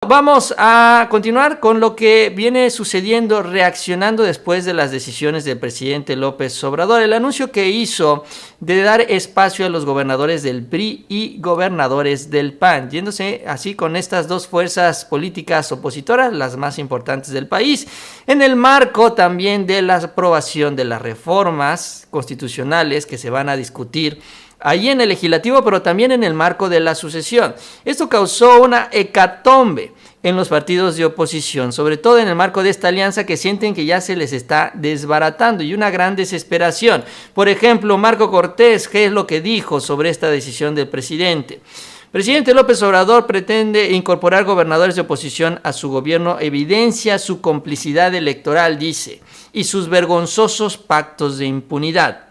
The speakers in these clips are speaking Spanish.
Vamos a continuar con lo que viene sucediendo, reaccionando después de las decisiones del presidente López Obrador. El anuncio que hizo de dar espacio a los gobernadores del PRI y gobernadores del PAN, yéndose así con estas dos fuerzas políticas opositoras, las más importantes del país, en el marco también de la aprobación de las reformas constitucionales que se van a discutir ahí en el legislativo, pero también en el marco de la sucesión. Esto causó una hecatombe en los partidos de oposición, sobre todo en el marco de esta alianza que sienten que ya se les está desbaratando y una gran desesperación. Por ejemplo, Marco Cortés, ¿qué es lo que dijo sobre esta decisión del presidente? Presidente López Obrador pretende incorporar gobernadores de oposición a su gobierno, evidencia su complicidad electoral, dice, y sus vergonzosos pactos de impunidad.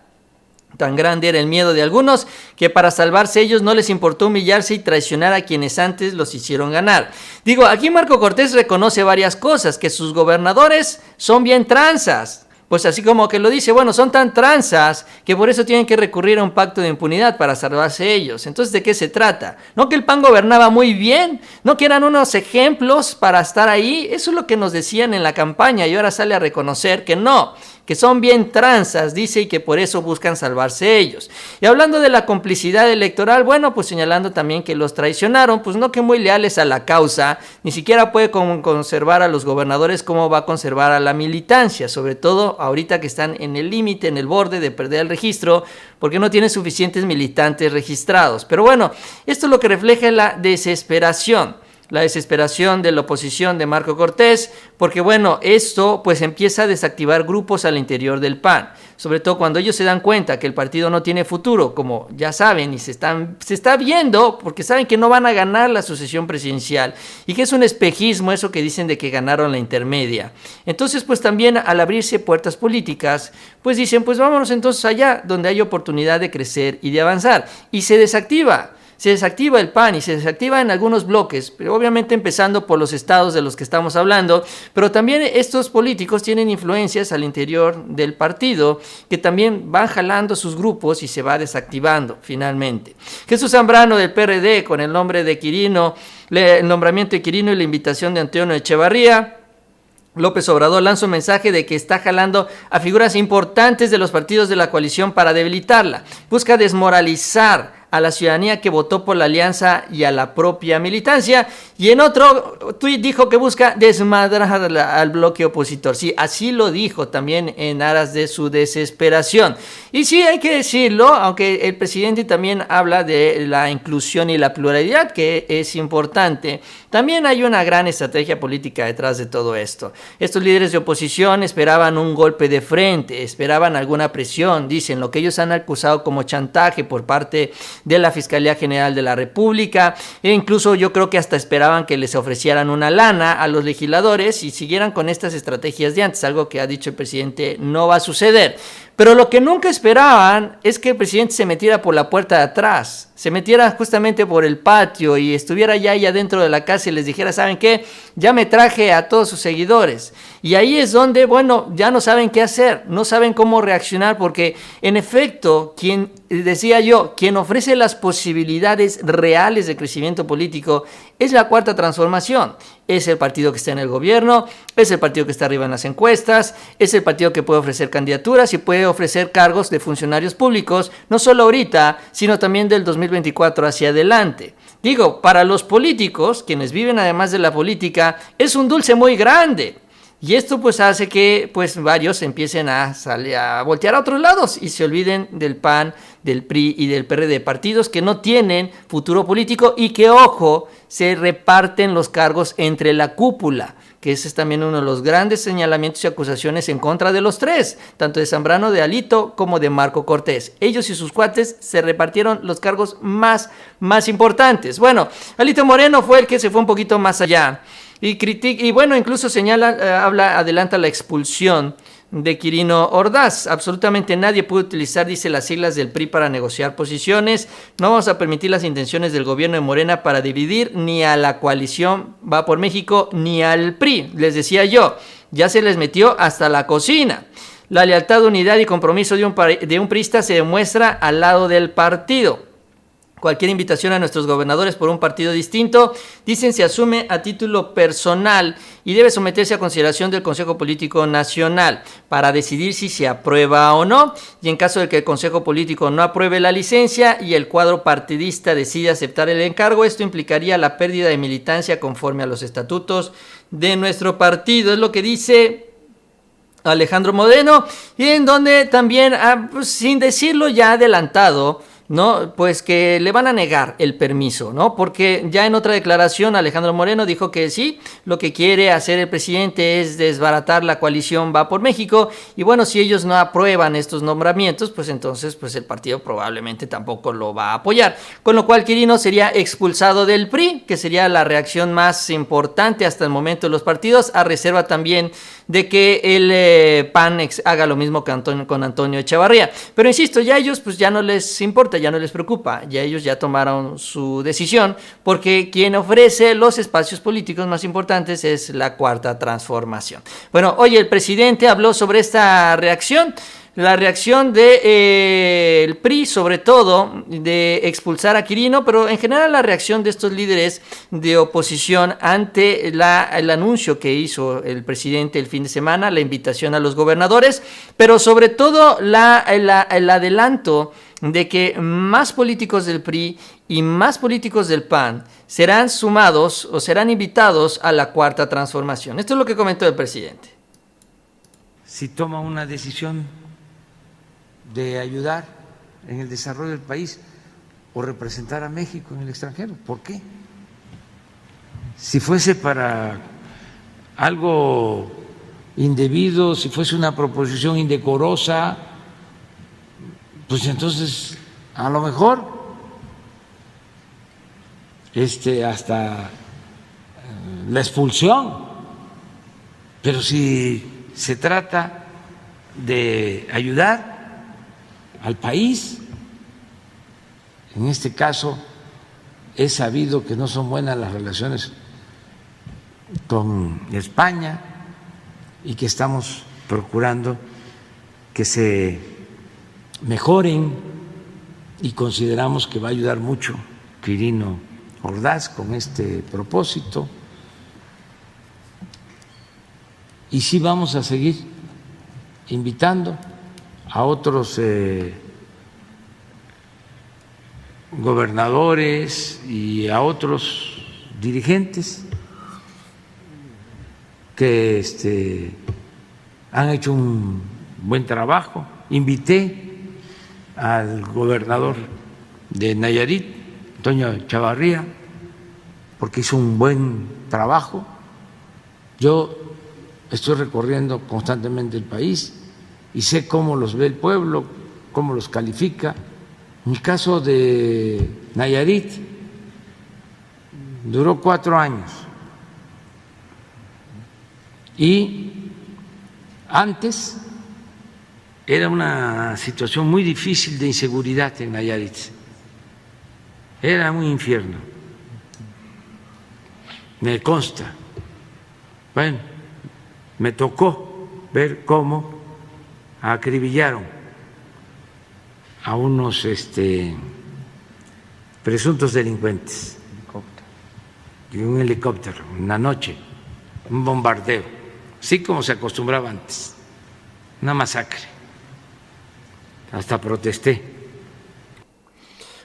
Tan grande era el miedo de algunos que para salvarse ellos no les importó humillarse y traicionar a quienes antes los hicieron ganar. Digo, aquí Marco Cortés reconoce varias cosas, que sus gobernadores son bien tranzas. Pues así como que lo dice, bueno, son tan tranzas que por eso tienen que recurrir a un pacto de impunidad para salvarse ellos. Entonces, ¿de qué se trata? ¿No que el PAN gobernaba muy bien? ¿No que eran unos ejemplos para estar ahí? Eso es lo que nos decían en la campaña y ahora sale a reconocer que no, que son bien tranzas, dice, y que por eso buscan salvarse ellos. Y hablando de la complicidad electoral, bueno, pues señalando también que los traicionaron, pues no que muy leales a la causa, ni siquiera puede conservar a los gobernadores como va a conservar a la militancia, sobre todo ahorita que están en el límite, en el borde de perder el registro, porque no tienen suficientes militantes registrados. Pero bueno, esto es lo que refleja la desesperación de la oposición de Marco Cortés, porque bueno, esto pues empieza a desactivar grupos al interior del PAN, sobre todo cuando ellos se dan cuenta que el partido no tiene futuro, como ya saben, y se está viendo, porque saben que no van a ganar la sucesión presidencial, y que es un espejismo eso que dicen de que ganaron la intermedia. Entonces pues también al abrirse puertas políticas, pues dicen, pues vámonos entonces allá, donde hay oportunidad de crecer y de avanzar, y se desactiva el PAN y se desactiva en algunos bloques, pero obviamente empezando por los estados de los que estamos hablando, pero también estos políticos tienen influencias al interior del partido que también van jalando sus grupos y se va desactivando finalmente. Jesús Zambrano del PRD con el nombre de Quirino, el nombramiento de Quirino y la invitación de Antonio Echevarría. López Obrador lanza un mensaje de que está jalando a figuras importantes de los partidos de la coalición para debilitarla. Busca desmoralizar a la ciudadanía que votó por la alianza y a la propia militancia, y en otro tuit dijo que busca desmadrar al bloque opositor. Sí, así lo dijo también en aras de su desesperación. Y sí, hay que decirlo, aunque el presidente también habla de la inclusión y la pluralidad, que es importante, también hay una gran estrategia política detrás de todo esto. Estos líderes de oposición esperaban un golpe de frente, esperaban alguna presión, dicen, lo que ellos han acusado como chantaje por parte de la Fiscalía General de la República, e incluso yo creo que hasta esperaban que les ofrecieran una lana a los legisladores y siguieran con estas estrategias de antes, algo que ha dicho el presidente no va a suceder. Pero lo que nunca esperaban es que el presidente se metiera por la puerta de atrás, se metiera justamente por el patio y estuviera ya ahí adentro de la casa y les dijera, ¿saben qué? Ya me traje a todos sus seguidores. Y ahí es donde, bueno, ya no saben qué hacer, no saben cómo reaccionar, porque en efecto, quien ofrece las posibilidades reales de crecimiento político es la Cuarta Transformación. Es el partido que está en el gobierno, es el partido que está arriba en las encuestas, es el partido que puede ofrecer candidaturas y puede ofrecer cargos de funcionarios públicos, no solo ahorita, sino también del 2024 hacia adelante. Digo, para los políticos, quienes viven además de la política, es un dulce muy grande. Y esto pues hace que pues varios empiecen a voltear a otros lados y se olviden del PAN, del PRI y del PRD, partidos que no tienen futuro político y que, ojo, se reparten los cargos entre la cúpula, que ese es también uno de los grandes señalamientos y acusaciones en contra de los tres, tanto de Zambrano, de Alito, como de Marco Cortés. Ellos y sus cuates se repartieron los cargos más importantes. Bueno, Alito Moreno fue el que se fue un poquito más allá y bueno, incluso adelanta la expulsión de Quirino Ordaz. Absolutamente nadie puede utilizar, dice, las siglas del PRI para negociar posiciones. No vamos a permitir las intenciones del gobierno de Morena para dividir ni a la coalición Va por México ni al PRI. Les decía yo, ya se les metió hasta la cocina. La lealtad, unidad y compromiso de un priista se demuestra al lado del partido. Cualquier invitación a nuestros gobernadores por un partido distinto, dicen, se asume a título personal y debe someterse a consideración del Consejo Político Nacional para decidir si se aprueba o no. Y en caso de que el Consejo Político no apruebe la licencia y el cuadro partidista decide aceptar el encargo, esto implicaría la pérdida de militancia conforme a los estatutos de nuestro partido. Es lo que dice Alejandro Moreno, y en donde también, pues, sin decirlo ya adelantado, ¿no? Pues que le van a negar el permiso, ¿no? Porque ya en otra declaración Alejandro Moreno dijo que sí, lo que quiere hacer el presidente es desbaratar la coalición Va por México, y bueno, si ellos no aprueban estos nombramientos, pues entonces pues el partido probablemente tampoco lo va a apoyar, con lo cual Quirino sería expulsado del PRI, que sería la reacción más importante hasta el momento de los partidos, a reserva también de que el PAN haga lo mismo que con Antonio Echevarría. Pero insisto, ya ellos pues ya no les importa, ya no les preocupa, ya ellos ya tomaron su decisión, porque quien ofrece los espacios políticos más importantes es la Cuarta Transformación. Bueno, hoy el presidente habló sobre esta reacción. La reacción de el PRI, sobre todo, de expulsar a Quirino, pero en general la reacción de estos líderes de oposición ante el anuncio que hizo el presidente el fin de semana, la invitación a los gobernadores, pero sobre todo el adelanto de que más políticos del PRI y más políticos del PAN serán sumados o serán invitados a la Cuarta Transformación. Esto es lo que comentó el presidente. Si toma una decisión de ayudar en el desarrollo del país o representar a México en el extranjero. ¿Por qué? Si fuese para algo indebido, si fuese una proposición indecorosa, pues entonces a lo mejor hasta la expulsión. Pero si se trata de ayudar al país, en este caso es sabido que no son buenas las relaciones con España y que estamos procurando que se mejoren, y consideramos que va a ayudar mucho Quirino Ordaz con este propósito, y sí vamos a seguir invitando a otros gobernadores y a otros dirigentes que han hecho un buen trabajo. Invité al gobernador de Nayarit, Antonio Echevarría, porque hizo un buen trabajo. Yo estoy recorriendo constantemente el país y sé cómo los ve el pueblo, cómo los califica. En el caso de Nayarit, duró 4 años. Y antes era una situación muy difícil de inseguridad en Nayarit. Era un infierno. Me consta. Bueno, me tocó ver cómo acribillaron a unos presuntos delincuentes y un helicóptero en la noche, un bombardeo, así como se acostumbraba antes, una masacre. Hasta protesté.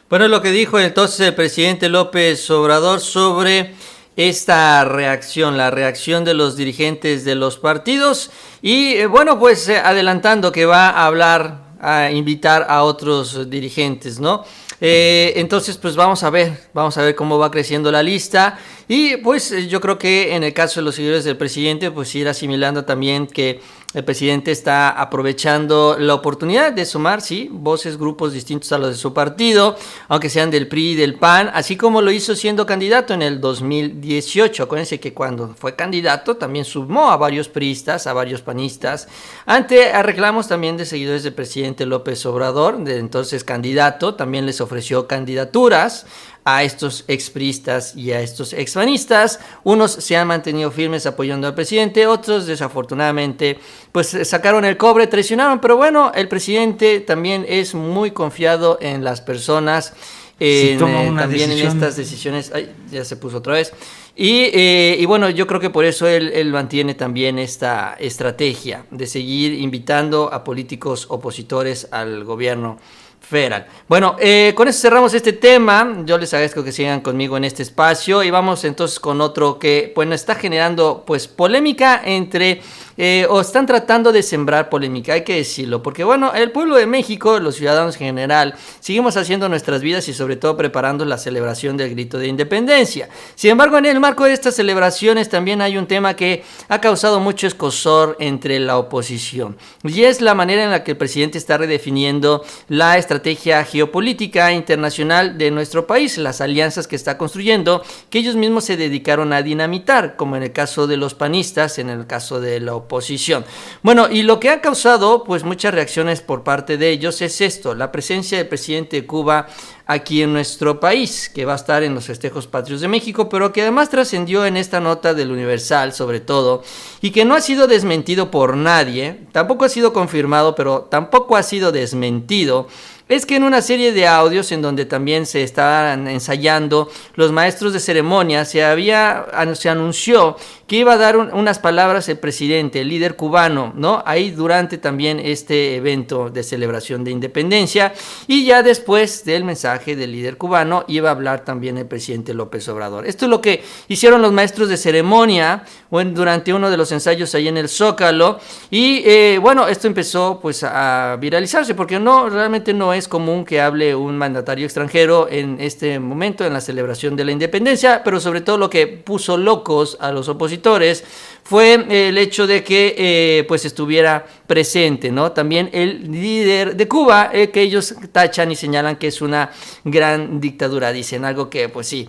Bueno, lo que dijo entonces el presidente López Obrador sobre esta reacción, la reacción de los dirigentes de los partidos, y bueno, pues adelantando que va a hablar, a invitar a otros dirigentes, ¿no? Entonces, pues vamos a ver cómo va creciendo la lista, y pues yo creo que en el caso de los seguidores del presidente, pues ir asimilando también que el presidente está aprovechando la oportunidad de sumar, sí, voces, grupos distintos a los de su partido, aunque sean del PRI y del PAN, así como lo hizo siendo candidato en el 2018. Acuérdense que cuando fue candidato también sumó a varios priistas, a varios panistas, ante reclamos también de seguidores del presidente López Obrador, de entonces candidato, también les ofreció candidaturas a estos expriistas y a estos expanistas. Unos se han mantenido firmes apoyando al presidente, otros desafortunadamente pues sacaron el cobre, traicionaron, pero bueno, el presidente también es muy confiado en las personas si toma una también decisión... en estas decisiones. Ay, ya se puso otra vez. Y bueno, yo creo que por eso él mantiene también esta estrategia de seguir invitando a políticos opositores al gobierno federal. Bueno, con eso cerramos este tema. Yo les agradezco que sigan conmigo en este espacio y vamos entonces con otro que bueno, está generando pues polémica entre... o están tratando de sembrar polémica, hay que decirlo, porque bueno, el pueblo de México, los ciudadanos en general, seguimos haciendo nuestras vidas y sobre todo preparando la celebración del grito de independencia. Sin embargo, en el marco de estas celebraciones también hay un tema que ha causado mucho escozor entre la oposición, y es la manera en la que el presidente está redefiniendo la estrategia geopolítica internacional de nuestro país, las alianzas que está construyendo, que ellos mismos se dedicaron a dinamitar, como en el caso de los panistas, en el caso de la oposición. Bueno, y lo que ha causado pues muchas reacciones por parte de ellos es esto, la presencia del presidente de Cuba aquí en nuestro país, que va a estar en los festejos patrios de México, pero que además trascendió en esta nota del Universal sobre todo, y que no ha sido desmentido por nadie, tampoco ha sido confirmado, pero tampoco ha sido desmentido. Es que en una serie de audios en donde también se estaban ensayando los maestros de ceremonia, se anunció que iba a dar unas palabras el presidente, el líder cubano, ¿no? Ahí durante también este evento de celebración de independencia, y ya después del mensaje del líder cubano iba a hablar también el presidente López Obrador. Esto es lo que hicieron los maestros de ceremonia durante uno de los ensayos ahí en el Zócalo, y bueno, esto empezó pues a viralizarse, porque realmente no es común que hable un mandatario extranjero en este momento, en la celebración de la independencia, pero sobre todo lo que puso locos a los opositores fue el hecho de que pues estuviera presente, ¿no? También el líder de Cuba, que ellos tachan y señalan que es una gran dictadura, dicen algo que pues sí,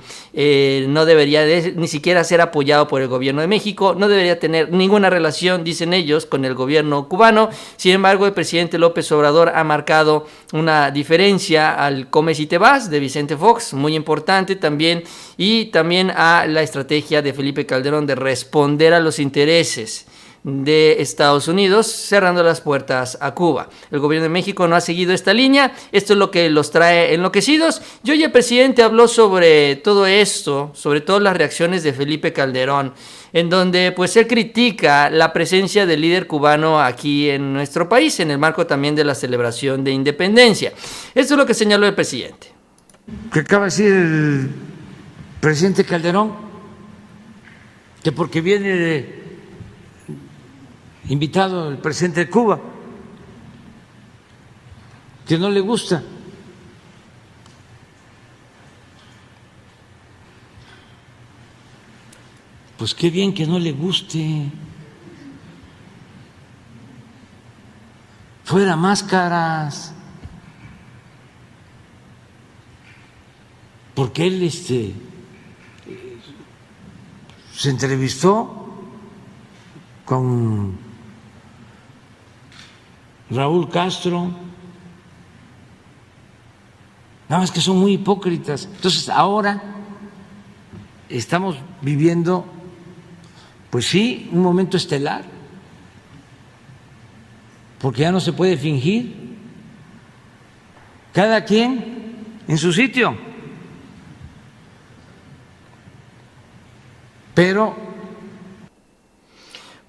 no debería ni siquiera ser apoyado por el gobierno de México, no debería tener ninguna relación, dicen ellos, con el gobierno cubano. Sin embargo, el presidente López Obrador ha marcado una diferencia al Come si te vas de Vicente Fox, muy importante también, y también a la estrategia de Felipe Calderón de responder a los intereses de Estados Unidos, cerrando las puertas a Cuba. El gobierno de México no ha seguido esta línea, esto es lo que los trae enloquecidos, y hoy el presidente habló sobre todo esto, sobre todo las reacciones de Felipe Calderón, en donde pues él critica la presencia del líder cubano aquí en nuestro país, en el marco también de la celebración de independencia. Esto es lo que señaló el presidente. ¿Qué acaba de decir el presidente Calderón? Que porque viene invitado el presidente de Cuba, que no le gusta. Pues qué bien que no le guste. Fuera máscaras. Porque él se entrevistó con Raúl Castro, nada más que son muy hipócritas. Entonces ahora estamos viviendo, pues sí, un momento estelar, porque ya no se puede fingir, cada quien en su sitio, pero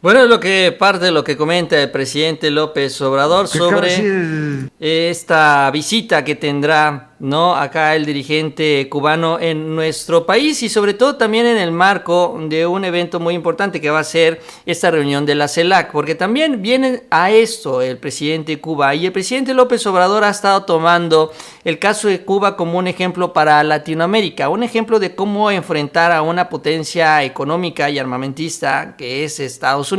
bueno, es lo que parte de lo que comenta el presidente López Obrador sobre esta visita que tendrá, ¿no?, acá el dirigente cubano en nuestro país, y sobre todo también en el marco de un evento muy importante que va a ser esta reunión de la CELAC, porque también viene a esto el presidente de Cuba, y el presidente López Obrador ha estado tomando el caso de Cuba como un ejemplo para Latinoamérica, un ejemplo de cómo enfrentar a una potencia económica y armamentista que es Estados Unidos,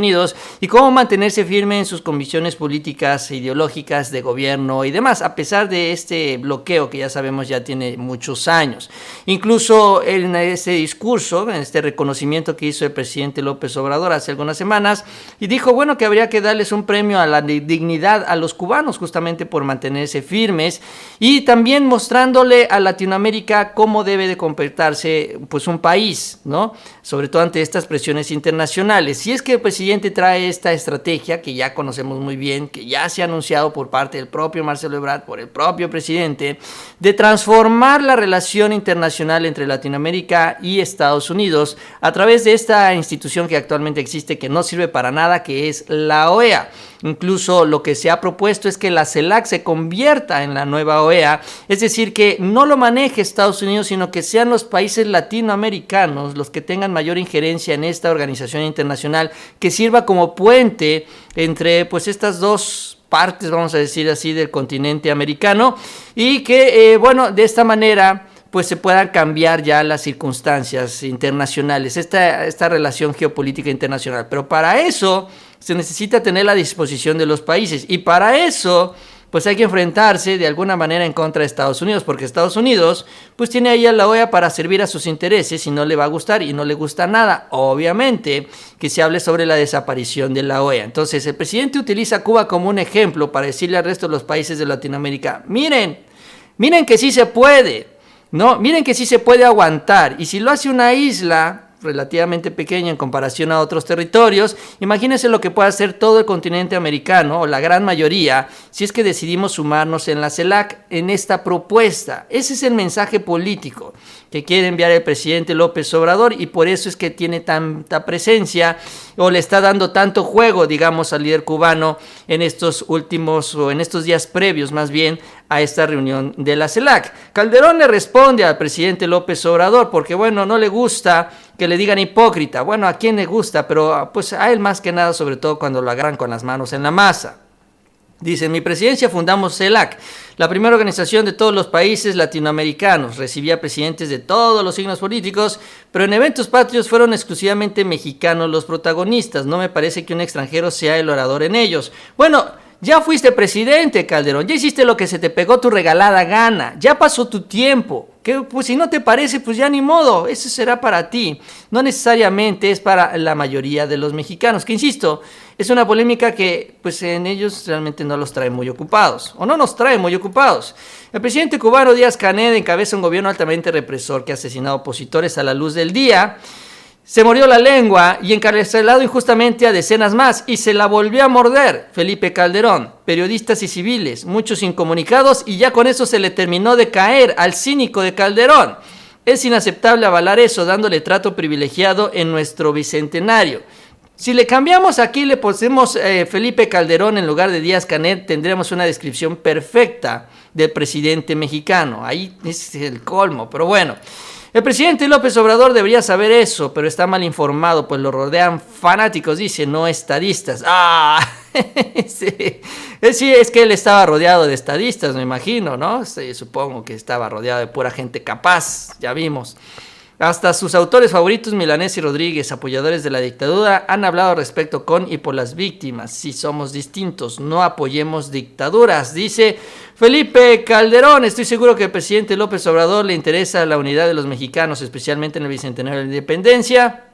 y cómo mantenerse firme en sus convicciones políticas e ideológicas de gobierno y demás, a pesar de este bloqueo que ya sabemos ya tiene muchos años. Incluso en este discurso, en este reconocimiento que hizo el presidente López Obrador hace algunas semanas, y dijo, bueno, que habría que darles un premio a la dignidad a los cubanos justamente por mantenerse firmes, y también mostrándole a Latinoamérica cómo debe de comportarse pues un país, ¿no?, sobre todo ante estas presiones internacionales. Si es que el presidente trae esta estrategia que ya conocemos muy bien, que ya se ha anunciado por parte del propio Marcelo Ebrard, por el propio presidente, de transformar la relación internacional entre Latinoamérica y Estados Unidos a través de esta institución que actualmente existe, que no sirve para nada, que es la OEA. Incluso lo que se ha propuesto es que la CELAC se convierta en la nueva OEA, es decir, que no lo maneje Estados Unidos, sino que sean los países latinoamericanos los que tengan mayor injerencia en esta organización internacional, que sirva como puente entre pues estas dos partes, vamos a decir así, del continente americano, y que, bueno, de esta manera pues se puedan cambiar ya las circunstancias internacionales, esta relación geopolítica internacional. Pero para eso se necesita tener la disposición de los países, y para eso pues hay que enfrentarse de alguna manera en contra de Estados Unidos, porque Estados Unidos pues tiene ahí a la OEA para servir a sus intereses y no le va a gustar, y no le gusta nada, obviamente, que se hable sobre la desaparición de la OEA. Entonces el presidente utiliza a Cuba como un ejemplo para decirle al resto de los países de Latinoamérica: miren que sí se puede, ¿no? Miren que sí se puede aguantar, y si lo hace una isla relativamente pequeña en comparación a otros territorios, imagínense lo que puede hacer todo el continente americano, o la gran mayoría, si es que decidimos sumarnos en la CELAC en esta propuesta. Ese es el mensaje político que quiere enviar el presidente López Obrador, y por eso es que tiene tanta presencia, o le está dando tanto juego, digamos, al líder cubano en estos últimos, o en estos días previos más bien, a esta reunión de la CELAC. Calderón le responde al presidente López Obrador, porque bueno, no le gusta que le digan hipócrita. Bueno, ¿a quién le gusta? Pero pues a él más que nada, sobre todo cuando lo agarran con las manos en la masa. Dice: en mi presidencia fundamos CELAC, la primera organización de todos los países latinoamericanos. Recibía presidentes de todos los signos políticos, pero en eventos patrios fueron exclusivamente mexicanos los protagonistas. No me parece que un extranjero sea el orador en ellos. Bueno, ya fuiste presidente, Calderón, ya hiciste lo que se te pegó tu regalada gana, ya pasó tu tiempo. Que pues si no te parece, pues ya ni modo, eso será para ti, no necesariamente es para la mayoría de los mexicanos, que insisto, es una polémica que pues en ellos realmente no los trae muy ocupados, o no nos trae muy ocupados. El presidente cubano Díaz-Canel encabeza un gobierno altamente represor que ha asesinado opositores a la luz del día, se mordió la lengua y encarcelado injustamente a decenas más, y se la volvió a morder Felipe Calderón, periodistas y civiles, muchos incomunicados, y ya con eso se le terminó de caer al cínico de Calderón. Es inaceptable avalar eso, dándole trato privilegiado en nuestro bicentenario. Si le cambiamos aquí, le ponemos Felipe Calderón en lugar de Díaz-Canel, tendremos una descripción perfecta del presidente mexicano. Ahí es el colmo, pero bueno. El presidente López Obrador debería saber eso, pero está mal informado, pues lo rodean fanáticos, dice, no estadistas. Sí, es que él estaba rodeado de estadistas, me imagino, ¿no? Sí, supongo que estaba rodeado de pura gente capaz, ya vimos. Hasta sus autores favoritos, Milanés y Rodríguez, apoyadores de la dictadura, han hablado al respecto con y por las víctimas. Si somos distintos, no apoyemos dictaduras, dice Felipe Calderón. Estoy seguro que al presidente López Obrador le interesa la unidad de los mexicanos, especialmente en el bicentenario de la independencia.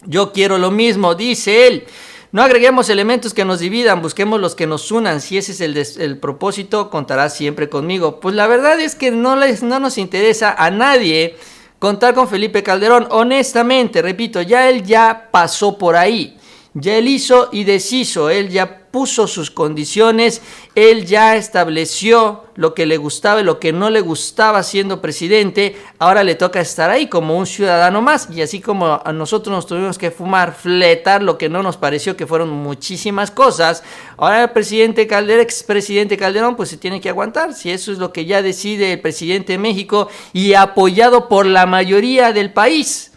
Yo quiero lo mismo, dice él. No agreguemos elementos que nos dividan, busquemos los que nos unan. Si ese es el propósito, contará siempre conmigo. Pues la verdad es que no nos interesa a nadie contar con Felipe Calderón, honestamente, repito, él ya pasó por ahí, ya él hizo y deshizo, él ya puso sus condiciones, él ya estableció lo que le gustaba y lo que no le gustaba siendo presidente. Ahora le toca estar ahí como un ciudadano más, y así como a nosotros nos tuvimos que fletar lo que no nos pareció, que fueron muchísimas cosas, ahora el presidente Calderón, expresidente Calderón, pues se tiene que aguantar, si eso es lo que ya decide el presidente de México y apoyado por la mayoría del país.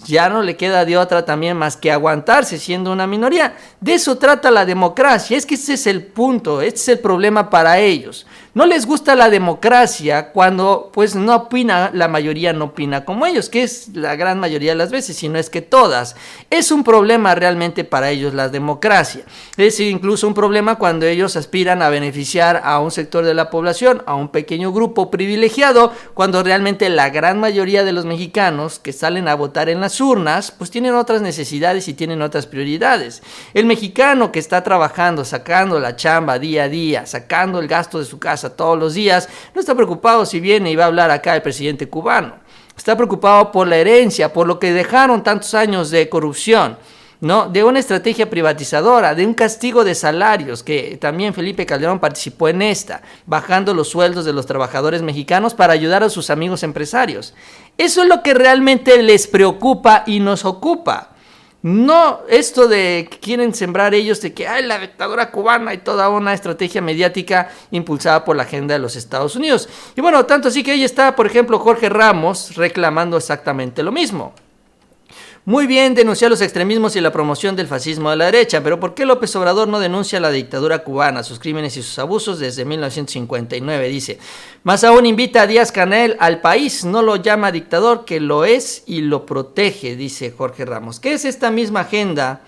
Ya no le queda de otra también más que aguantarse siendo una minoría. De eso trata la democracia. Es que ese es el punto, este es el problema para ellos. No les gusta la democracia cuando pues no opina, la mayoría no opina como ellos, que es la gran mayoría de las veces, si no es que todas. Es un problema realmente para ellos la democracia. Es incluso un problema cuando ellos aspiran a beneficiar a un sector de la población, a un pequeño grupo privilegiado, cuando realmente la gran mayoría de los mexicanos que salen a votar en las urnas, pues tienen otras necesidades y tienen otras prioridades. El mexicano que está trabajando, sacando la chamba día a día, sacando el gasto de su casa todos los días, no está preocupado si viene y va a hablar acá el presidente cubano. Está preocupado por la herencia, por lo que dejaron tantos años de corrupción. ¿no? De una estrategia privatizadora, de un castigo de salarios, que también Felipe Calderón participó en esta, bajando los sueldos de los trabajadores mexicanos para ayudar a sus amigos empresarios. Eso es lo que realmente les preocupa y nos ocupa. No esto de que quieren sembrar ellos de que hay la dictadura cubana y toda una estrategia mediática impulsada por la agenda de los Estados Unidos. Y bueno, tanto así que ahí está, por ejemplo, Jorge Ramos reclamando exactamente lo mismo. Muy bien denunciar los extremismos y la promoción del fascismo de la derecha, pero ¿por qué López Obrador no denuncia la dictadura cubana, sus crímenes y sus abusos desde 1959? Dice, más aún invita a Díaz-Canel al país, no lo llama dictador, que lo es y lo protege, dice Jorge Ramos. ¿Qué es esta misma agenda,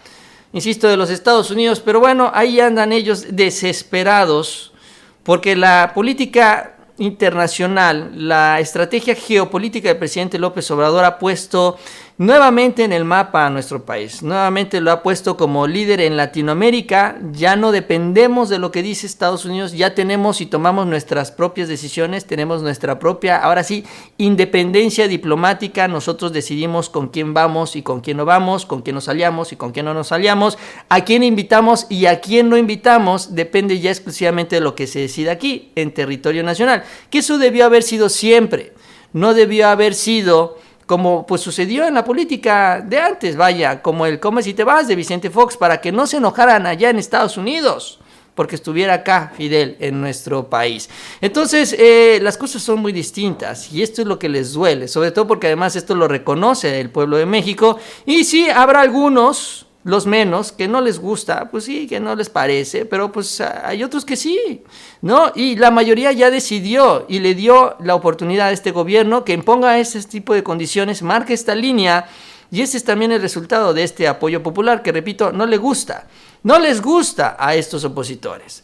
insisto, de los Estados Unidos? Pero bueno, ahí andan ellos desesperados porque la política internacional, la estrategia geopolítica del presidente López Obrador ha puesto nuevamente en el mapa a nuestro país, nuevamente lo ha puesto como líder en Latinoamérica. Ya no dependemos de lo que dice Estados Unidos, ya tenemos y tomamos nuestras propias decisiones, tenemos nuestra propia, ahora sí, independencia diplomática. Nosotros decidimos con quién vamos y con quién no vamos, con quién nos aliamos y con quién no nos aliamos, a quién invitamos y a quién no invitamos, depende ya exclusivamente de lo que se decida aquí en territorio nacional, que eso debió haber sido siempre, no debió haber sido como pues sucedió en la política de antes, vaya, como el comes y te vas de Vicente Fox, para que no se enojaran allá en Estados Unidos, porque estuviera acá Fidel en nuestro país. Entonces, las cosas son muy distintas y esto es lo que les duele, sobre todo porque además esto lo reconoce el pueblo de México, y sí, habrá algunos, los menos, que no les gusta, pues sí, que no les parece, pero pues hay otros que sí, ¿no? Y la mayoría ya decidió y le dio la oportunidad a este gobierno que imponga ese tipo de condiciones, marque esta línea, y ese es también el resultado de este apoyo popular que, repito, no les gusta a estos opositores.